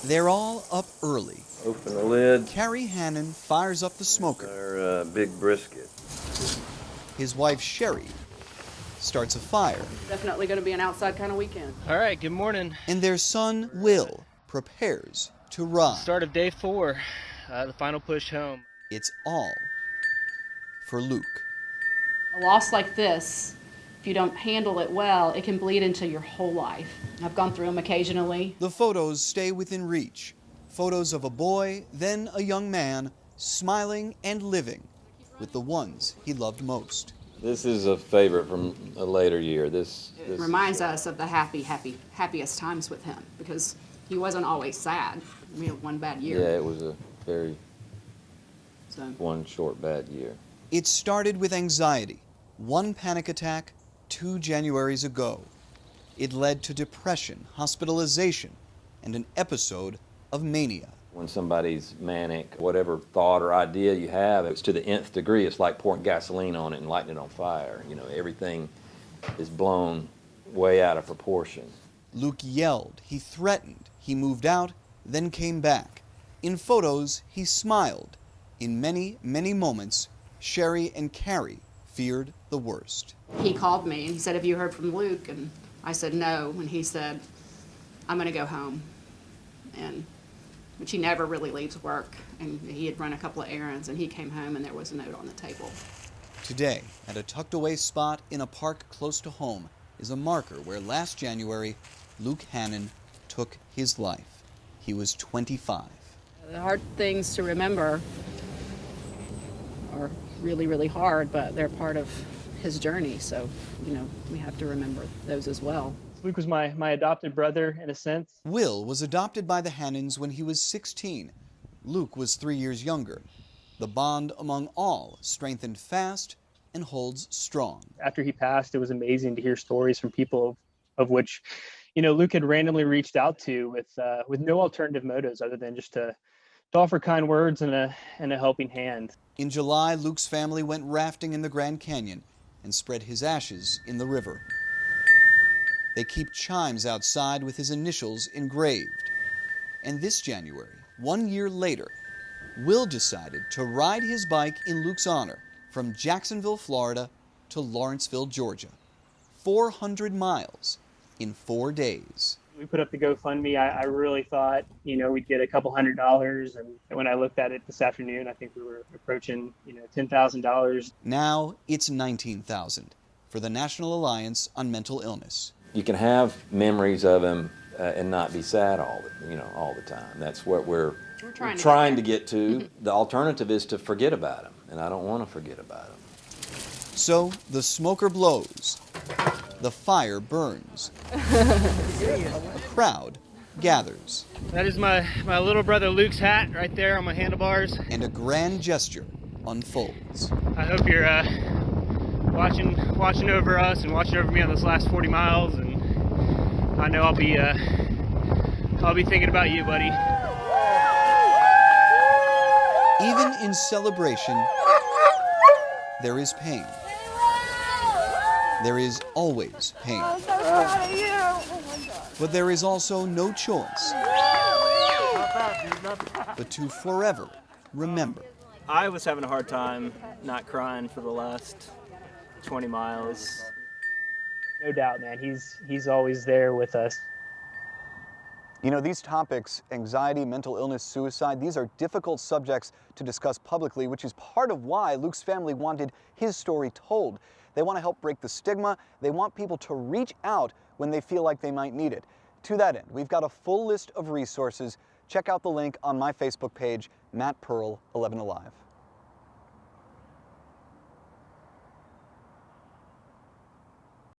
They're all up early. Open the lid. Carrie Hannon fires up the smoker. Our big brisket. His wife, Sherry, starts a fire. Definitely going to be an outside kind of weekend. All right, good morning. And their son, Will, prepares to ride. Start of day 4, the final push home. It's all for Luke. A loss like this, if you don't handle it well, it can bleed into your whole life. I've gone through them occasionally. The photos stay within reach. Photos of a boy, then a young man, smiling and living with the ones he loved most. This is a favorite from a later year. This Reminds us of the happiest times with him, because he wasn't always sad. We had one bad year. Yeah, it was a very one short bad year. It started with anxiety. One panic attack 2 Januaries ago. It led to depression, hospitalization, and an episode of mania. When somebody's manic, whatever thought or idea you have, it's to the nth degree. It's like pouring gasoline on it and lighting it on fire. You know, everything is blown way out of proportion. Luke yelled, he threatened, he moved out, then came back. In photos, he smiled. In many, many moments, Sherry and Carrie feared the worst. He called me and he said, "Have you heard from Luke?" And I said, "No." And he said, "I'm going to go home." Which he never really leaves work. And he had run a couple of errands and he came home and there was a note on the table. Today, at a tucked away spot in a park close to home, is a marker where last January, Luke Hannon took his life. He was 25. The hard things to remember are really, really hard, but they're part of his journey. So, we have to remember those as well. Luke was my adopted brother, in a sense. Will was adopted by the Hannons when he was 16. Luke was 3 years younger. The bond among all strengthened fast and holds strong. After he passed, it was amazing to hear stories from people of which, Luke had randomly reached out to with no alternative motives other than just to offer kind words and a helping hand. In July, Luke's family went rafting in the Grand Canyon and spread his ashes in the river. They keep chimes outside with his initials engraved. And this January, 1 year later, Will decided to ride his bike in Luke's honor from Jacksonville, Florida to Lawrenceville, Georgia. 400 miles in 4 days. We put up the GoFundMe. I really thought, we'd get a couple $100s. And when I looked at it this afternoon, I think we were approaching, $10,000. Now it's $19,000 for the National Alliance on Mental Illness. You can have memories of him and not be sad all the time. That's what we're trying to get to. The alternative is to forget about him, and I don't want to forget about him. So the smoker blows, the fire burns, a crowd gathers. That is my little brother Luke's hat right there on my handlebars. And a grand gesture unfolds. I hope you're watching over us and watching over me on this last 40 miles, and I know I'll be thinking about you, buddy. Even in celebration, there is pain. There is always pain. I'm so proud of you. Oh my God. But there is also no choice but to forever remember. I was having a hard time not crying for the last 20 miles. No doubt, man. He's always there with us. These topics, anxiety, mental illness, suicide, these are difficult subjects to discuss publicly, which is part of why Luke's family wanted his story told. They want to help break the stigma. They want people to reach out when they feel like they might need it. To that end, we've got a full list of resources. Check out the link on my Facebook page, Matt Pearl, 11 Alive.